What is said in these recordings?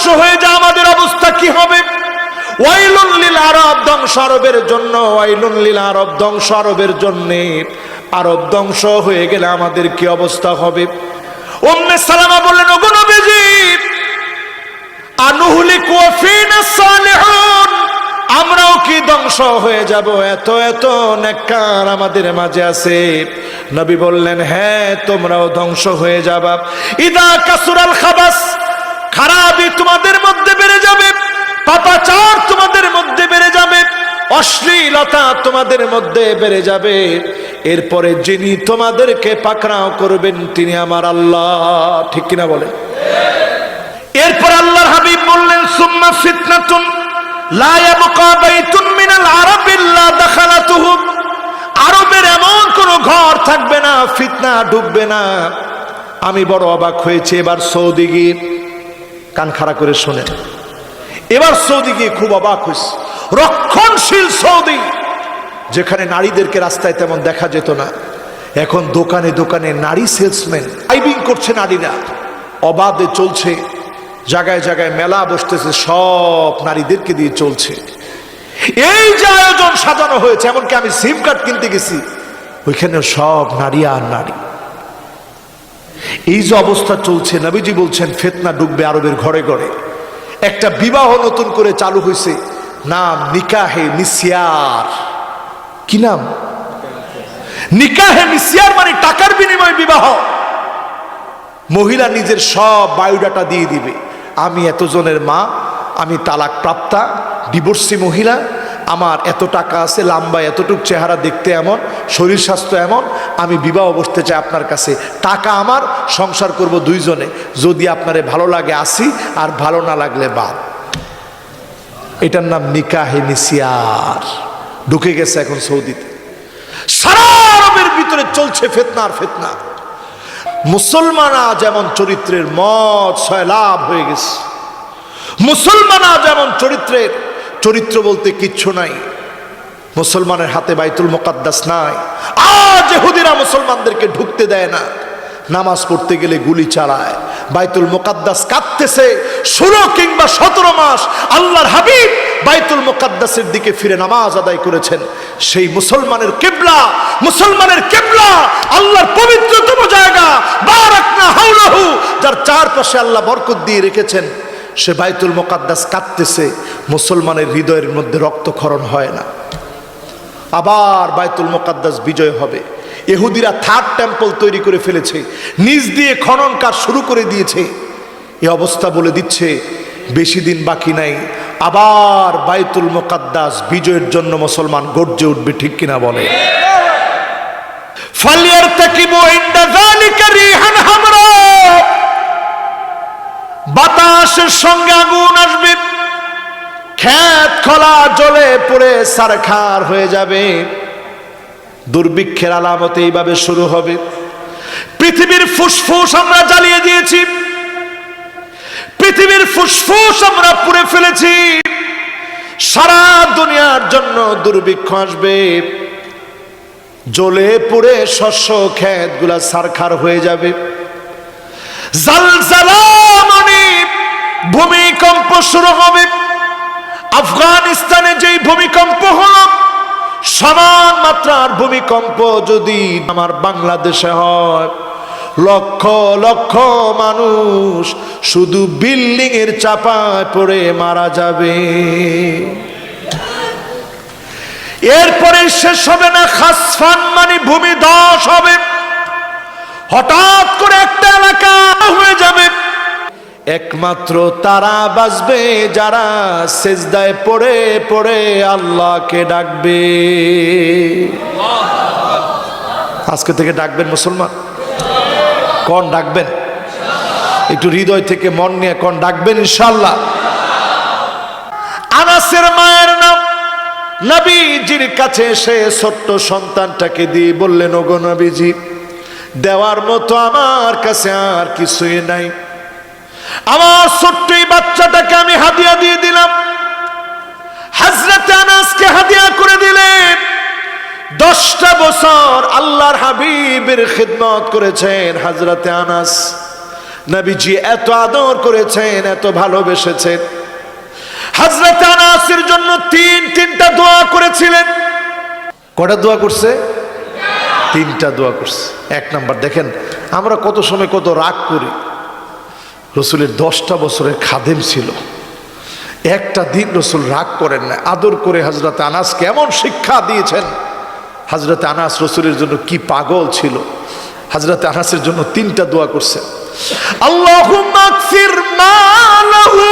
ধ্বংস হয়ে যায় আমাদের অবস্থা কি হবে? ওয়াইলুন লিল আরব, ধ্বংস আরবের জন্য। ওয়াইলুন লিল আরব, ধ্বংস আরবের জন্য। আরব ধ্বংস হয়ে গেলে আমাদের কি অবস্থা হবে? উম্মে সালামা বললেন, ওগো নবীজি, আনুহলিকু ওয়া ফীনা সালিহুন, আমরাও কি ধ্বংস হয়ে যাব? এত এত নেককার আমাদের মাঝে আছে। নবী বললেন, হ্যাঁ, তোমরাও ধ্বংস হয়ে যাবা। ইদা কাসুরাল খাবাস, খারাপই তোমাদের মধ্যে বেড়ে যাবে, পাপাচার তোমাদের মধ্যে বেড়ে যাবে, অশ্লীলতা তোমাদের মধ্যে বেড়ে যাবে। এরপরে যিনি তোমাদেরকে পাকড়াও করবেন তিনি আমার আল্লাহ। ঠিক কিনা বলেন? এরপর আল্লাহর হাবিব বললেন, সুম্মা ফিতনাতুন লা ইয়াবকা বাইতুন মিনাল আরাব ইল্লা দাখালাতুহু, আরবের এমন কোন ঘর থাকবে না, ফিতনা ঢুকবে না। আমি বড় অবাক হয়েছে এবার সৌদি গিয়ে, কান খাড়া করে শোনেন, এবার সৌদি গিয়ে খুব অবাক হয়েছে। রক্ষণশীল সৌদি, যেখানে নারীদেরকে রাস্তায় তেমন দেখা যেত না, এখন দোকানে দোকানে নারী সেলসম্যান, ড্রাইভিং করছে নারীরা, অবাধে চলছে, জায়গায় জায়গায় মেলা বসতেছে, সব নারীদেরকে দিয়ে চলছে। এই যে আয়োজন সাজানো হয়েছে, এমনকি আমি সিম কার্ড কিনতে গেছি, ওইখানে সব নারী আর নারী। এই যে অবস্থা চলছে, নবীজি বলছেন ফিতনা ঢুকবে আরবের ঘরে ঘরে। একটা বিবাহ নতুন করে চালু হয়েছে, নাম নিকাহে মিসিয়ার। কি নাম? নিকাহে মিসিয়ার, মানে টাকার বিনিময়ে বিবাহ। মহিলা নিজের সব বায়োডাটা দিয়ে দিবে, আমি এতজনের মা, আমি তালাক প্রাপ্তা ডিভোর্সি মহিলা, আমার এত টাকা আছে, লম্বা এতটুক, চেহারা দেখতে এমন, শরীর স্বাস্থ্য এমন, আমি বিবাহ বসতে চাই আপনার কাছে, টাকা আমার, সংসার করব দুইজনে, যদি আপনারে ভালো লাগে আসি, আর ভালো না লাগলে বাদ। এটার নাম নিকাহে মিসিয়ার। ঢুকে গেছে এখন সৌদিতে, সারা আরবের ভিতরে চলছে ফিতনার ফিতনা। মুসলমানা যেমন চরিত্রের মত সয়লাভ হয়ে গেছে, মুসলমানা যেমন চরিত্রের, চরিত্র বলতে কিচ্ছু নাই। মুসলমানের হাতে বাইতুল মুকাদ্দাস নাই। আজ ইহুদিরা মুসলমানদেরকে ঢুকতে দেয় না, নামাজ পড়তে গেলে গুলি চালায়। বাইতুল মুকাদ্দাস কাঁদতেছে 16 কিংবা 17 মাস। আল্লাহর হাবিব বাইতুল মুকাদ্দাসের দিকে ফিরে নামাজ আদায় করেছেন। সেই মুসলমানের কিবলা, মুসলমানের কিবলা, আল্লাহর পবিত্রতম জায়গা, বারাকনা হাওলাহু, যার চারপাশে আল্লাহ বরকত দিয়ে রেখেছেন, সে বাইতুল মুকাদ্দাস কাঁদতেছে। মুসলমানের হৃদয়ের মধ্যে রক্তক্ষরণ হয় না। আবার বাইতুল মুকাদ্দাস বিজয় হবে। ইহুদিরা থার্ড টেম্পল তৈরি করে ফেলেছে, নিজ দিয়ে খনন কাজ শুরু করে দিয়েছে। এই অবস্থা বলে দিচ্ছে বেশি দিন বাকি নাই, আবার বাইতুল মুকাদ্দাস বিজয়ের জন্য মুসলমান গর্জে উঠবে। ঠিক কিনা বলে? ফালিয়ারতাকিবু ইনদা যালিকা রিহান হামরা, বাতাসের সঙ্গে আগুন আসবে, ক্ষেত খোলা জ্বলে পড়ে সারখার হয়ে যাবে। দুর্ভিক্ষের আলামত এইভাবে শুরু হবে। পৃথিবীর ফুসফুস আমরা জ্বালিয়ে দিয়েছি, পৃথিবীর ফুসফুস আমরা পুড়ে ফেলেছি। সারা দুনিয়ার জন্য দুর্ভিক্ষ আসবে, জ্বলে পুড়ে শস্য ক্ষেত গুলা সারখার হয়ে যাবে। জালজালা মানে ভূমিকম্প শুরু হবে। আফগানিস্তানে যেই ভূমিকম্প হলো, সমান মাত্রার ভূমিকম্প যদি আমার বাংলাদেশে হয়, লক্ষ লক্ষ মানুষ শুধু বিল্ডিং এর চাপায় পড়ে মারা যাবে। এরপরে শেষ হবে না, খাসফান মানে ভূমিধস হবে। হঠাৎ করে একটা এলাকা হয়ে যাবে। একমাত্র তারা বাঁচবে যারা সেজদায় পড়ে পড়ে আল্লাহকে ডাকবে। আজকে থেকে ডাকবেন মুসলমান? কোন ডাকবেন? একটু হৃদয় থেকে মন নিয়ে কোন ডাকবেন ইনশাআল্লাহ? আনাসের মায়ের নাম নবীজির কাছে এসে ছোট্ট সন্তানটাকে দিয়ে বললেন, ওগো নবীজি, দেওয়ার মতো আমার কাছে আর কিছুই নাই, আমার ছোট্ট এই বাচ্চাটাকে আমি হাদিয়া দিয়ে দিলাম। হযরতে আনাসকে হাদিয়া করে দিলেন। 10টা বছর আল্লাহর হাবিবের খিদমত করেছেন হযরতে আনাস। নবীজি এত আদর করেছেন, এত ভালোবেসেছেন। হযরত আনাসের জন্য তিনটা দোয়া করেছিলেন। কটা দোয়া করছে? তিনটা দোয়া করছে। এক নাম্বার, দেখেন আমরা কত সময় কত রাগ করি। রসুলের 10টা বছরের খাদেম ছিল, একটা দিন রসুল রাগ করেন না, আদর করে হযরত আনাসকে এমন শিক্ষা দিয়েছেন। হযরত আনাস রসুলের জন্য কি পাগল ছিল। হযরত আনাসের জন্য তিনটা দোয়া করছে। আল্লাহুম্মা আগফির মা লাহু,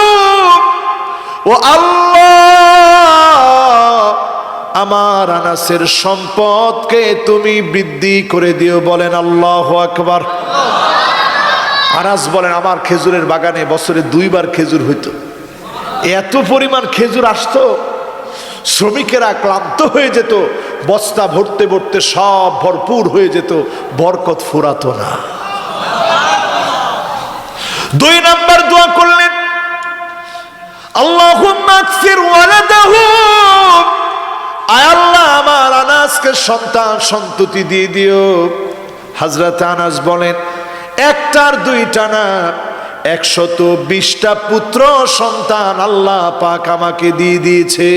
ও আল্লাহ আমার আনাসের সম্পদকে তুমি বৃদ্ধি করে দিও। বলেন আল্লাহু আকবার। আনাস বলেন আমার খেজুরের বাগানে বছরে 2 বার খেজুর হইতো, এত পরিমাণ খেজুর আসতো, শ্রমিকেরা ক্লান্ত হয়ে যেত, বস্তা ভরতে ভরতে সব ভরপুর হয়ে যেত, বরকত ফুরাতো না। 2 নাম্বার দোয়া করলেন, আল্লাহুম্মা আগফির ওয়ালাদাহু, আয় আল্লাহ আমার আনাসকে সন্তান সন্ততি দিয়ে দিও। হযরত আনাস বলেন একটার দুইটা না, 120টা পুত্র সন্তান আল্লাহ পাক আমাকে দিয়ে দিয়েছে।